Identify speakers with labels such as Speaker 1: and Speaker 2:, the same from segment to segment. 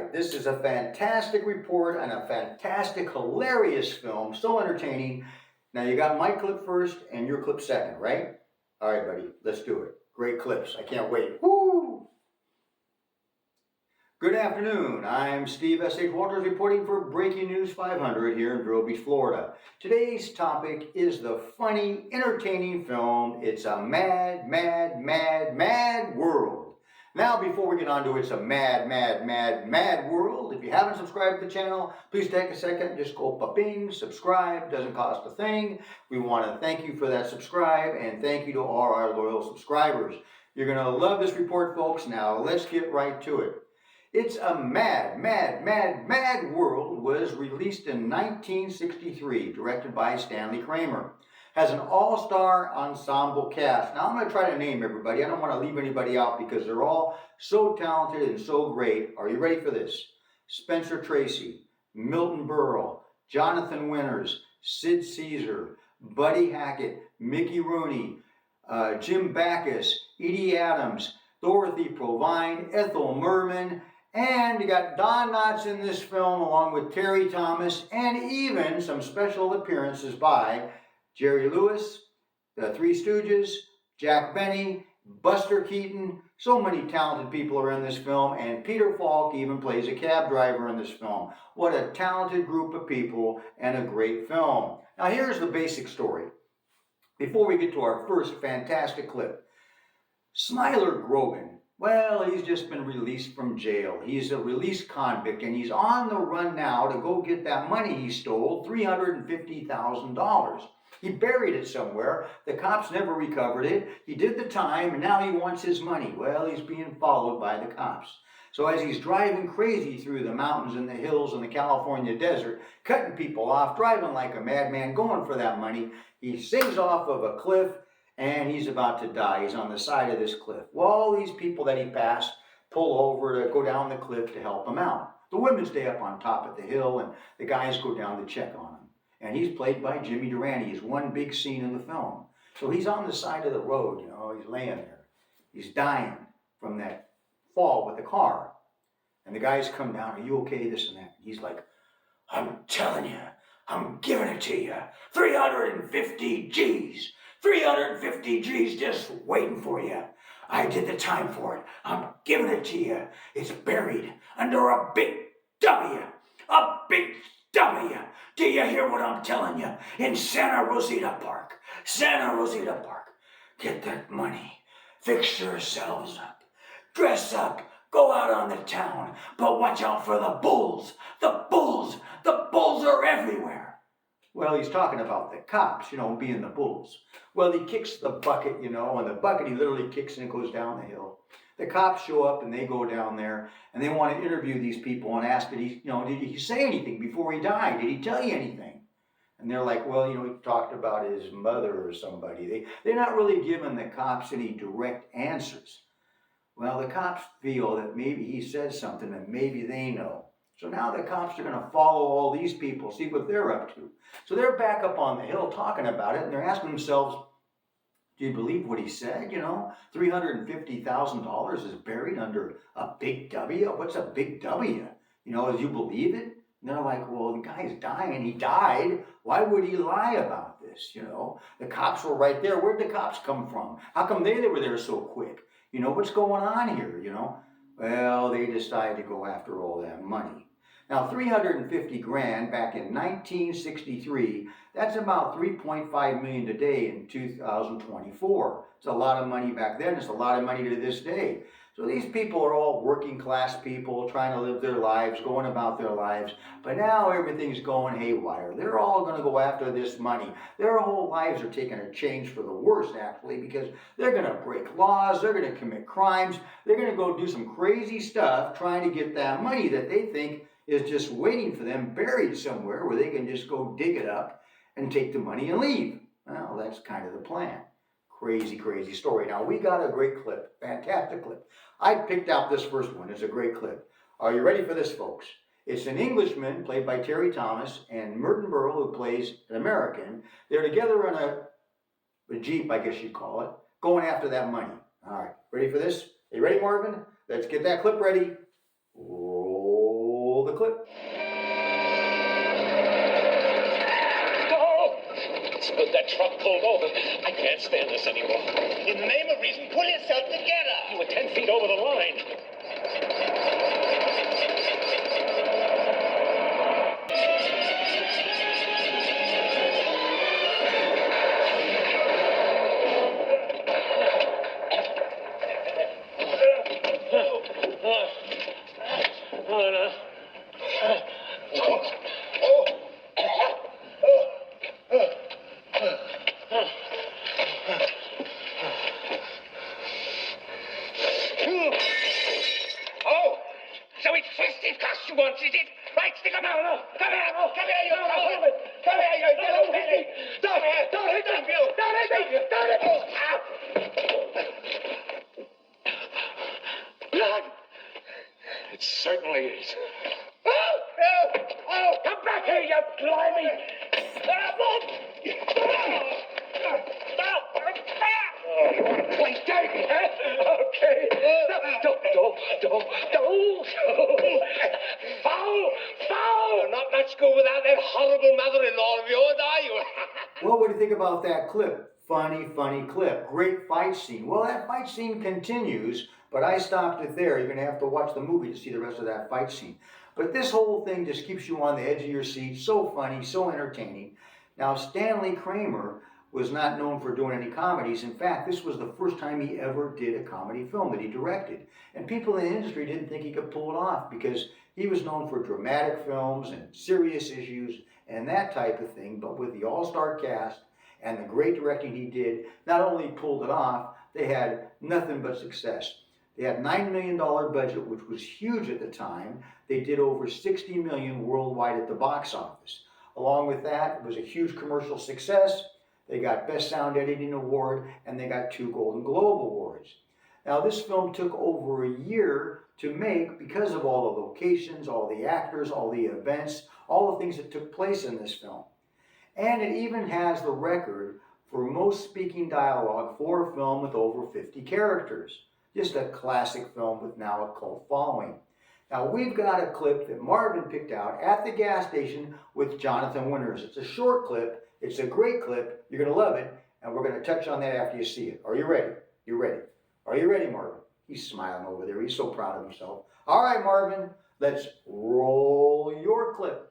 Speaker 1: right, this is a fantastic report on a fantastic, hilarious film, so entertaining. Now you got my clip first and your clip second, right? All right, buddy, let's do it. Great clips, I can't wait. Woo! Good afternoon, I'm Steve S.H. reporting for Breaking News 500 here in Vero Beach, Florida. Today's topic is the funny, entertaining film, It's a Mad, Mad, Mad, Mad World. Now, before we get on to It's a Mad, Mad, Mad, Mad World, if you haven't subscribed to the channel, please take a second, just go ba-bing, subscribe, doesn't cost a thing. We want to thank you for that subscribe, and thank you to all our loyal subscribers. You're going to love this report, folks. Now, let's get right to it. It's a Mad, Mad, Mad, Mad World was released in 1963, directed by Stanley Kramer. Has an all-star ensemble cast. Now I'm going to try to name everybody. I don't want to leave anybody out because they're all so talented and so great. Are you ready for this? Spencer Tracy, Milton Berle, Jonathan Winters, Sid Caesar, Buddy Hackett, Mickey Rooney, Jim Backus, Edie Adams, Dorothy Provine, Ethel Merman, and you got Don Knotts in this film along with Terry Thomas, and even some special appearances by Jerry Lewis, the Three Stooges, Jack Benny, Buster Keaton. So many talented people are in this film, and Peter Falk even plays a cab driver in this film. What a talented group of people and a great film. Now here's the basic story. Before we get to our first fantastic clip. Smiler Grogan. Well, he's just been released from jail. He's a released convict, and he's on the run now to go get that money he stole, $350,000. He buried it somewhere. The cops never recovered it. He did the time, and now he wants his money. Well, he's being followed by the cops. So as he's driving crazy through the mountains and the hills and the California desert, cutting people off, driving like a madman, going for that money, he sings off of a cliff, and he's about to die. He's on the side of this cliff. Well, all these people that he passed pull over to go down the cliff to help him out. The women stay up on top of the hill, and the guys go down to check on him. And he's played by Jimmy Durante. He's one big scene in the film. So he's on the side of the road, you know, he's laying there. He's dying from that fall with the car. And the guys come down, are you okay, this and that? He's like, I'm telling you, I'm giving it to you. 350 G's. 350 G's just waiting for you. I did the time for it. I'm giving it to you. It's buried under a big W. A big W. Do you hear what I'm telling you? In Santa Rosita Park. Santa Rosita Park. Get that money. Fix yourselves up. Dress up. Go out on the town. But watch out for the bulls. The bulls. The bulls are everywhere. Well, he's talking about the cops, you know, being the bulls. Well, he kicks the bucket, you know, and the bucket he literally kicks and it goes down the hill. The cops show up and they go down there and they want to interview these people and ask, did he say anything before he died? Did he tell you anything? And they're like, well, you know, he talked about his mother or somebody. They're not really giving the cops any direct answers. Well, the cops feel that maybe he said something and maybe they know. So now the cops are going to follow all these people, see what they're up to. So they're back up on the hill talking about it, and they're asking themselves, do you believe what he said? You know, $350,000 is buried under a big W. What's a big W? You know, do you believe it? And they're like, well, the guy's dying. He died. Why would he lie about this? You know, the cops were right there. Where'd the cops come from? How come they were there so quick? You know, what's going on here, you know? Well, they decided to go after all that money. Now, 350 grand back in 1963, that's about 3.5 million today in 2024. It's a lot of money back then. It's a lot of money to this day. So these people are all working class people trying to live their lives, going about their lives. But now everything's going haywire. They're all going to go after this money. Their whole lives are taking a change for the worse, actually, because they're going to break laws. They're going to commit crimes. They're going to go do some crazy stuff trying to get that money that they think is just waiting for them buried somewhere where they can just go dig it up and take the money and leave. Well, that's kind of the plan. Crazy, crazy story. Now, we got a great clip, fantastic clip. I picked out this first one. It's a great clip. Are you ready for this, folks? It's an Englishman, played by Terry Thomas, and Milton Berle, who plays an American. They're together in a Jeep, I guess you'd call it, going after that money. All right, ready for this? Are you ready, Marvin? Let's get that clip ready. Roll. clip?
Speaker 2: No! It's good that truck pulled over. I can't stand this anymore.
Speaker 3: In the name of reason, pull yourself together.
Speaker 2: You were 10 feet over the line.
Speaker 3: So it's fisticuffs you want, is it? Right, stick 'em out. Come here, you coward. Come here, you yellow belly. Don't hit me. Don't hit me. Blood.
Speaker 2: It certainly is.
Speaker 3: Oh, come back here, you blimey. Oh, you want to play dirty, huh? Okay. Don't. Foul. Not much go without that horrible mother-in-law of yours, are you?
Speaker 1: Well, what do you think about that clip? Funny clip. Great fight scene. Well, that fight scene continues, but I stopped it there. You're going to have to watch the movie to see the rest of that fight scene. But this whole thing just keeps you on the edge of your seat. So funny, so entertaining. Now, Stanley Kramer was not known for doing any comedies. In fact, this was the first time he ever did a comedy film that he directed. And people in the industry didn't think he could pull it off because he was known for dramatic films and serious issues and that type of thing. But with the all-star cast and the great directing he did, not only pulled it off, they had nothing but success. They had $9 million budget, which was huge at the time. They did over $60 million worldwide at the box office. Along with that, it was a huge commercial success. They got Best Sound Editing Award, and they got 2 Golden Globe Awards. Now, this film took over a year to make because of all the locations, all the actors, all the events, all the things that took place in this film. And it even has the record for most speaking dialogue for a film with over 50 characters. Just a classic film with now a cult following. Now, we've got a clip that Marvin picked out at the gas station with Jonathan Winters. It's a short clip. It's a great clip. You're going to love it, and we're going to touch on that after you see it. Are you ready? You ready? Are you ready, Marvin? He's smiling over there. He's so proud of himself. All right, Marvin, let's roll your clip.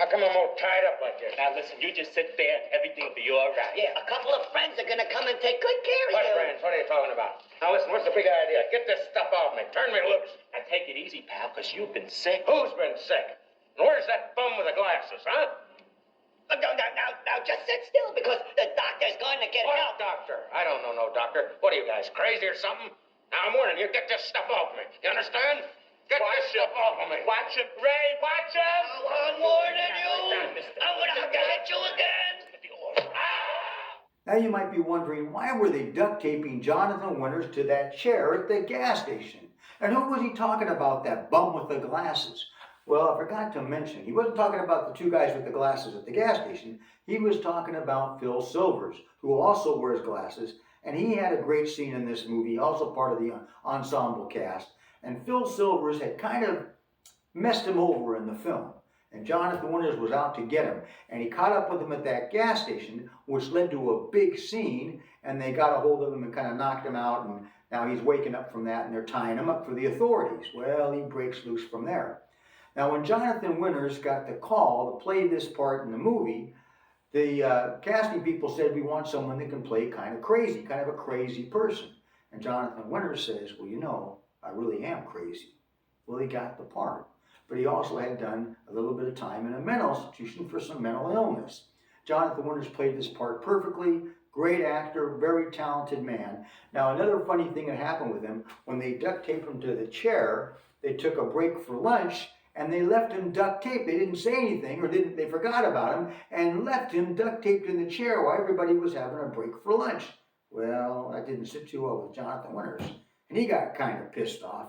Speaker 3: How come I'm all tied up like this?
Speaker 2: Now listen, you just sit there and everything will be all right.
Speaker 4: Yeah, a couple of friends are gonna come and take good care of
Speaker 3: What
Speaker 4: you.
Speaker 3: friends? What are you talking about? Now listen, what's the big idea? Get this stuff off me. Turn me loose.
Speaker 2: Now take it easy, pal, because you've been sick.
Speaker 3: Who's been sick? And where's that bum with the glasses, huh?
Speaker 4: Now, just sit still because the doctor's going to get
Speaker 3: What
Speaker 4: help.
Speaker 3: doctor? I don't know no doctor. What are you guys, crazy or something? Now I'm warning you, get this stuff off me. You understand? Get this stuff off of me.
Speaker 2: Watch it, Ray, watch it!
Speaker 4: Oh, I'm warning you. I'm gonna have to hit you again.
Speaker 1: Now you might be wondering, why were they duct taping Jonathan Winters to that chair at the gas station? And who was he talking about, that bum with the glasses? Well, I forgot to mention, he wasn't talking about the 2 guys with the glasses at the gas station. He was talking about Phil Silvers, who also wears glasses, and he had a great scene in this movie, also part of the ensemble cast. And Phil Silvers had kind of messed him over in the film. And Jonathan Winters was out to get him. And he caught up with him at that gas station, which led to a big scene. And they got a hold of him and kind of knocked him out. And now he's waking up from that, and they're tying him up for the authorities. Well, he breaks loose from there. Now, when Jonathan Winters got the call to play this part in the movie, the casting people said, we want someone that can play kind of crazy, kind of a crazy person. And Jonathan Winters says, well, you know, I really am crazy. Well, he got the part. But he also had done a little bit of time in a mental institution for some mental illness. Jonathan Winters played this part perfectly. Great actor, very talented man. Now, another funny thing that happened with him, when they duct taped him to the chair, they took a break for lunch, and they left him duct taped. They didn't say anything, or they forgot about him, and left him duct taped in the chair while everybody was having a break for lunch. Well, that didn't sit too well with Jonathan Winters. And he got kind of pissed off,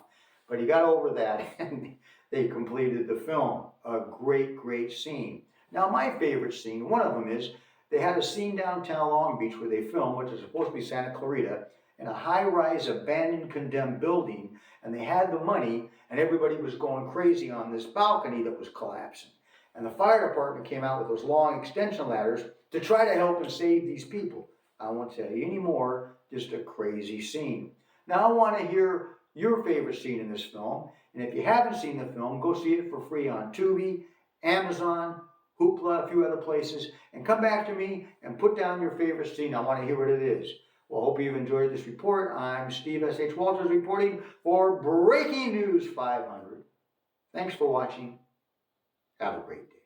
Speaker 1: but he got over that, and they completed the film. A great, great scene. Now, my favorite scene, one of them is, they had a scene downtown Long Beach where they filmed, which is supposed to be Santa Clarita, in a high-rise abandoned condemned building, and they had the money, and everybody was going crazy on this balcony that was collapsing. And the fire department came out with those long extension ladders to try to help and save these people. I won't tell you anymore, just a crazy scene. Now I want to hear your favorite scene in this film, and if you haven't seen the film, go see it for free on Tubi, Amazon, Hoopla, a few other places, and come back to me and put down your favorite scene. I want to hear what it is. Well, I hope you've enjoyed this report. I'm Steve S.H. Walters reporting for Breaking News 500. Thanks for watching. Have a great day.